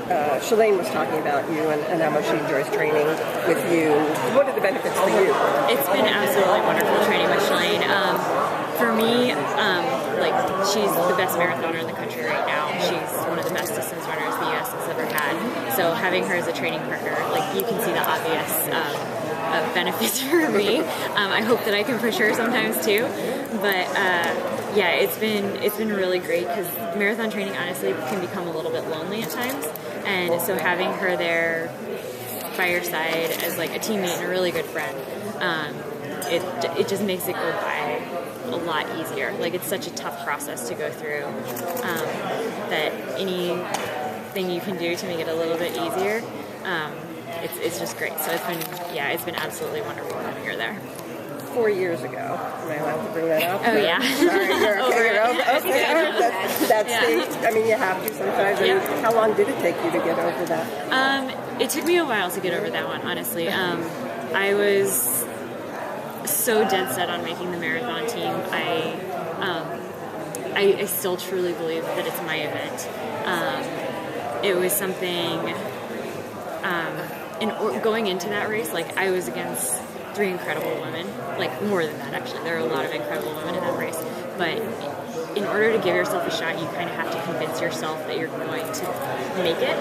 Shalane was talking about you and how much she enjoys training with you. What are the benefits for you? It's been absolutely wonderful training with Shalane. For me, she's the best marathoner in the country right now. She's one of the best distance runners the U.S. has ever had. So having her as a training partner, you can see the obvious benefits for me. I hope that I can push her sometimes too. But yeah, it's been really great because marathon training honestly can become a little bit lonely at times. And so having her there by your side as a teammate and a really good friend, it just makes it go by a lot easier. It's such a tough process to go through that anything you can do to make it a little bit easier, it's just great. So it's been absolutely wonderful having her there. 4 years ago. Am I allowed to bring that up? Oh, yeah. Sorry, you're okay. I mean, you have to sometimes. Yeah. How long did it take you to get over that? It took me a while to get over that one, honestly. I was so dead set on making the marathon team. I still truly believe that it's my event. It was something. Going into that race, I was against 3 incredible women, more than that actually. There are a lot of incredible women in that race. But in order to give yourself a shot, you kind of have to convince yourself that you're going to make it.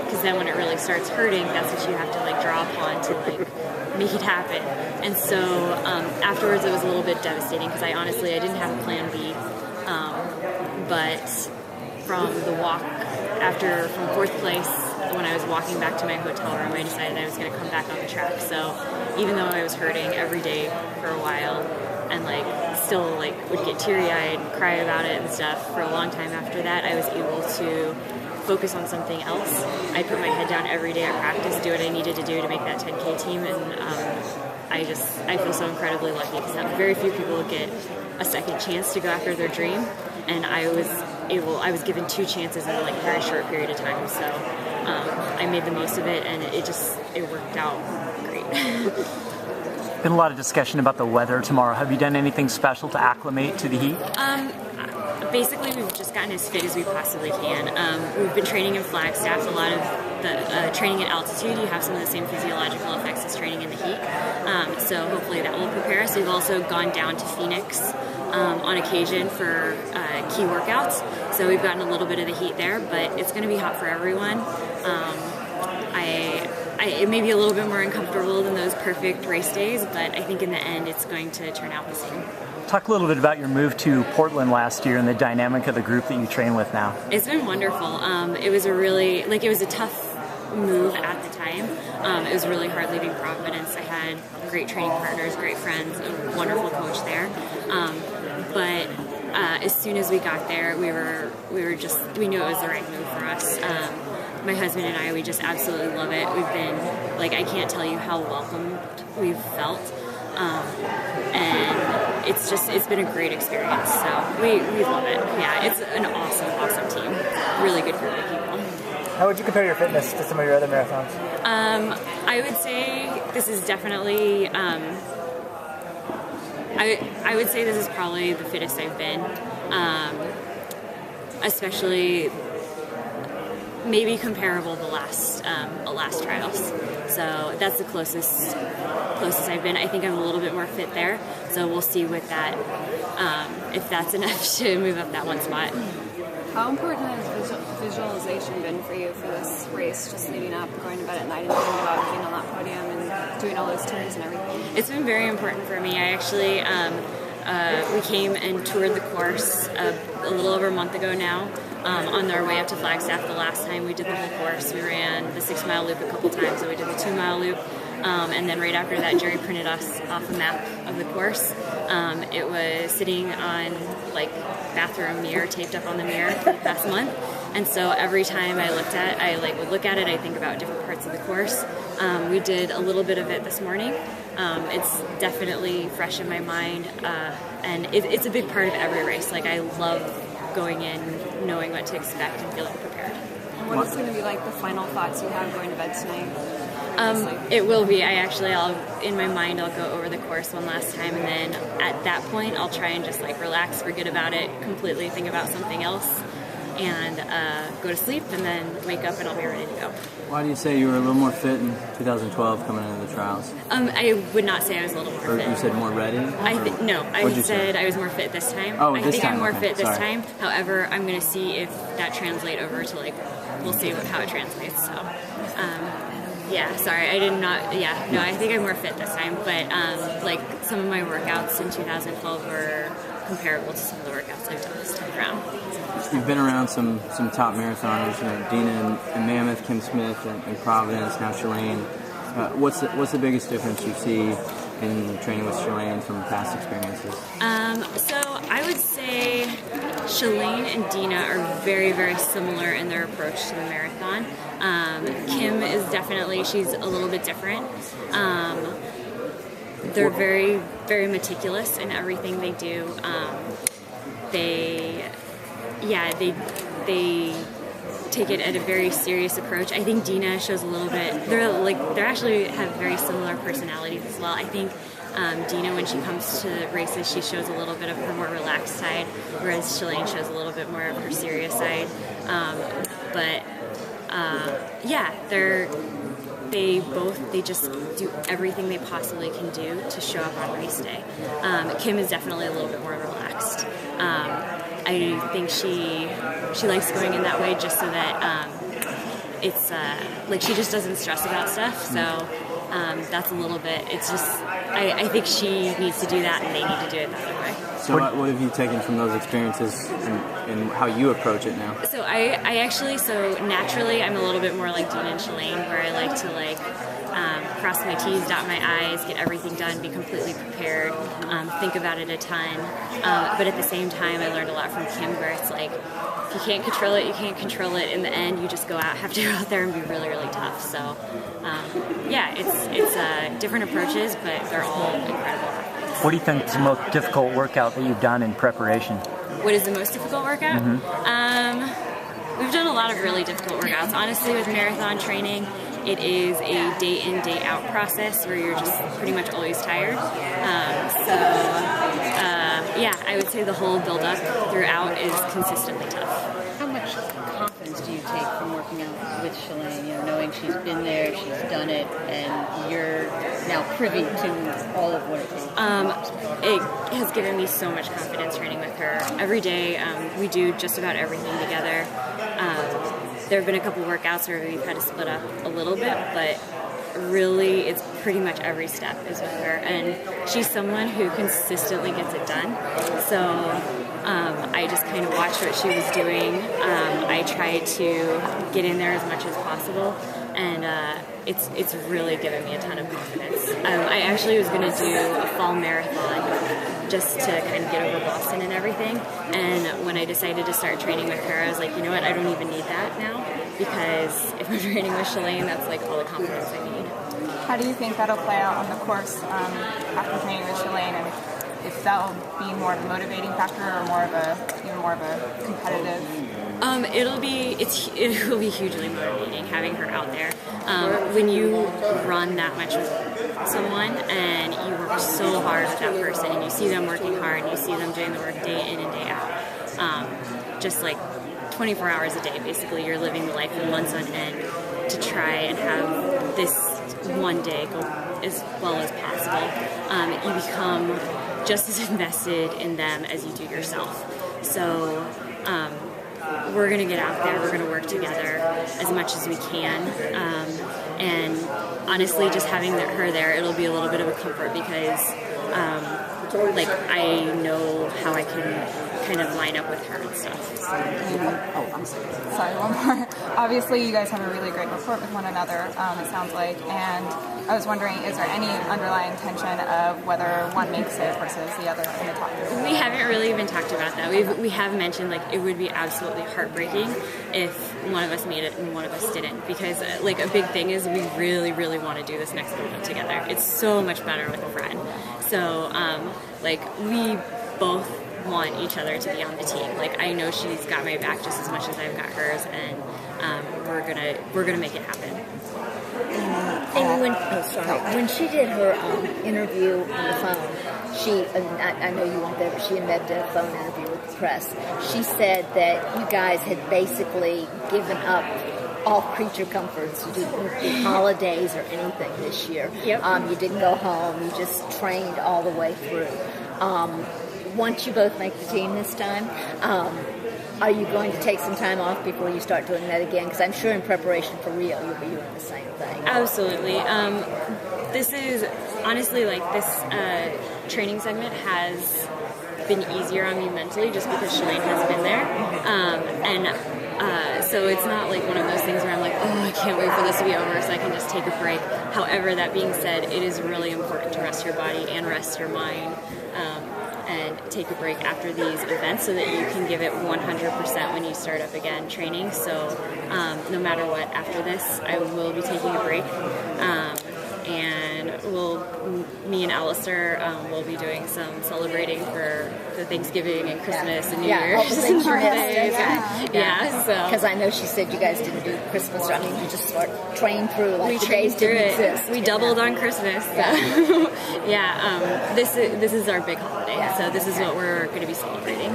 Because then when it really starts hurting, that's what you have to draw upon to make it happen. And so afterwards, it was a little bit devastating because I didn't have a plan B. But from the walk from 4th place, when I was walking back to my hotel room, I decided I was going to come back on the track. So even though I was hurting every day for a while and still would get teary-eyed and cry about it and stuff for a long time after that, I was able to focus on something else. I put my head down every day at practice, do what I needed to do to make that 10K team, and I feel so incredibly lucky because very few people get a second chance to go after their dream, and I was given 2 chances in a very short period of time. So I made the most of it, and it worked out great. Been a lot of discussion about the weather tomorrow. Have you done anything special to acclimate to the heat? Basically, we've just gotten as fit as we possibly can. We've been training in Flagstaff. A lot of the training at altitude, you have some of the same physiological effects as training in the heat. So hopefully that will prepare us. We've also gone down to Phoenix on occasion for key workouts. So we've gotten a little bit of the heat there, but it's going to be hot for everyone. It may be a little bit more uncomfortable than those perfect race days, but I think in the end it's going to turn out the same. Talk a little bit about your move to Portland last year and the dynamic of the group that you train with now. It's been wonderful. It was it was a tough move at the time. It was really hard leaving Providence. I had great training partners, great friends, a wonderful coach there. But as soon as we got there, we knew it was the right move for us. My husband and I, we just absolutely love it. We've been, I can't tell you how welcomed we've felt. And it's been a great experience. So we love it. Yeah, it's an awesome team. Really good group of people. How would you compare your fitness to some of your other marathons? I would say this is definitely, I would say this is probably the fittest I've been. Especially maybe comparable to last trials. So that's the closest I've been. I think I'm a little bit more fit there. So we'll see with that, if that's enough to move up that one spot. How important has visualization been for you for this race, just leading up, going to bed at night and thinking about being on that podium and doing all those turns and everything? It's been very important for me. I actually, we came and toured the course a little over a month ago now. On our way up to Flagstaff the last time we did the whole course. We ran the 6-mile loop a couple times, so we did the 2-mile loop. And then right after that, Jerry printed us off a map of the course. It was sitting on bathroom mirror taped up on the mirror for the past month. And so every time I would look at it, I think about different parts of the course. We did a little bit of it this morning. It's definitely fresh in my mind, and it's a big part of every race. I love going in, knowing what to expect and feeling prepared. And what is going to be the final thoughts you have going to bed tonight? It will be. In my mind, I'll go over the course one last time, and then at that point, I'll try and just relax, forget about it completely, think about something else. and go to sleep, and then wake up and I'll be ready to go. Why do you say you were a little more fit in 2012 coming into the trials? I would not say I was a little more Or fit. you said more ready? No, I said I was more fit this time. Oh, I this think time, I'm more okay, fit this sorry. time. However, I'm going to see if that translates over to we'll see how it translates. So, yeah, sorry, I did not. Yeah, no, I think I'm more fit this time. But some of my workouts in 2012 were comparable to some of the workouts I've done this time around. You've been around some top marathoners, Dina and Mammoth, Kim Smith and Providence, now Shalane. What's the biggest difference you see in training with Shalane from past experiences? So I would say Shalane and Dina are very, very similar in their approach to the marathon. Kim is definitely, she's a little bit different. They're very, very meticulous in everything they do. They take it at a very serious approach. I think Dina shows a little bit. They're actually have very similar personalities as well. I think Dina, when she comes to races, she shows a little bit of her more relaxed side, whereas Shalane shows a little bit more of her serious side. They just do everything they possibly can do to show up on race day. Kim is definitely a little bit more relaxed. I think she likes going in that way just so that it's she just doesn't stress about stuff. So that's a little bit. It's just I think she needs to do that, and they need to do it the other way. So what have you taken from those experiences and how you approach it now? So I actually, naturally I'm a little bit more like Dina and Shalane, where I like to cross my T's, dot my I's, get everything done, be completely prepared, think about it a ton. But at the same time, I learned a lot from Kim, where it's like, if you can't control it, you can't control it. In the end, you just have to go out there and be really, really tough. So it's different approaches, but they're all incredible athletes. What do you think is the most difficult workout that you've done in preparation? What is the most difficult workout? We've done a lot of really difficult workouts. Honestly, with marathon training, it is a day in, day out process where you're just pretty much always tired. I would say the whole build up throughout is consistently tough. How much confidence do you take from working out with Shalane, knowing she's been there, she's done it, and you're now privy to all of what it takes? It has given me so much confidence training with her. Every day, we do just about everything together. There have been a couple workouts where we've had to split up a little bit, but really it's pretty much every step is with her, and she's someone who consistently gets it done. So I just kind of watched what she was doing. I tried to get in there as much as possible, and it's really given me a ton of confidence. I actually was going to do a fall marathon just to kind of get over Boston and everything, and when I decided to start training with her, I was like, you know what, I don't even need that now, because if I'm training with Shalane, that's all the confidence I need. How do you think that'll play out on the course after training with Shalane, and if that'll be more of a motivating factor or even more of a competitive? It will be hugely motivating having her out there. When you run that much with someone and you work so hard with that person, and you see them working hard, and you see them doing the work day in and day out, just 24 hours a day, basically, you're living the life for months on end to try and have this one day go as well as possible. You become just as invested in them as you do yourself. So we're going to get out there, we're going to work together as much as we can, and honestly, just having her there, it'll be a little bit of a comfort, because I know how I can kind of line up with her and stuff. I'm sorry, one more. Obviously, you guys have a really great rapport with one another, it sounds like, and I was wondering, is there any underlying tension of whether one makes it versus the other in the top three? We haven't really even talked about that. We have mentioned it would be absolutely heartbreaking if one of us made it and one of us didn't, because a big thing is we really, really want to do this next movement together. It's so much better with a friend. So we both want each other to be on the team. I know she's got my back just as much as I've got hers, and we're gonna make it happen. And when she did her interview on the phone, I know you weren't there, but she and Ned did a phone interview with the press. She said that you guys had basically given up all creature comforts to do holidays or anything this year. Yep. You didn't go home. You just trained all the way through. Once you both make the team this time, are you going to take some time off before you start doing that again? Because I'm sure in preparation for Rio, you'll be doing the same thing. Absolutely. This is honestly like this training segment has been easier on me mentally just because Shalane has been there. So it's not like one of those things where I'm like, oh, I can't wait for this to be over so I can just take a break. However, that being said, it is really important to rest your body and rest your mind and take a break after these events so that you can give it 100% when you start up again training. So no matter what, after this, I will be taking a break. And me and Alistair will be doing some celebrating for the Thanksgiving and Christmas and New Year's all the things you birthdays. missed. So Because I know she said you guys didn't do Christmas. I mean, you just sort of trained through like we the trained days through didn't it. exist. We doubled on Christmas. So. This is our big holiday. So this is what we're going to be celebrating.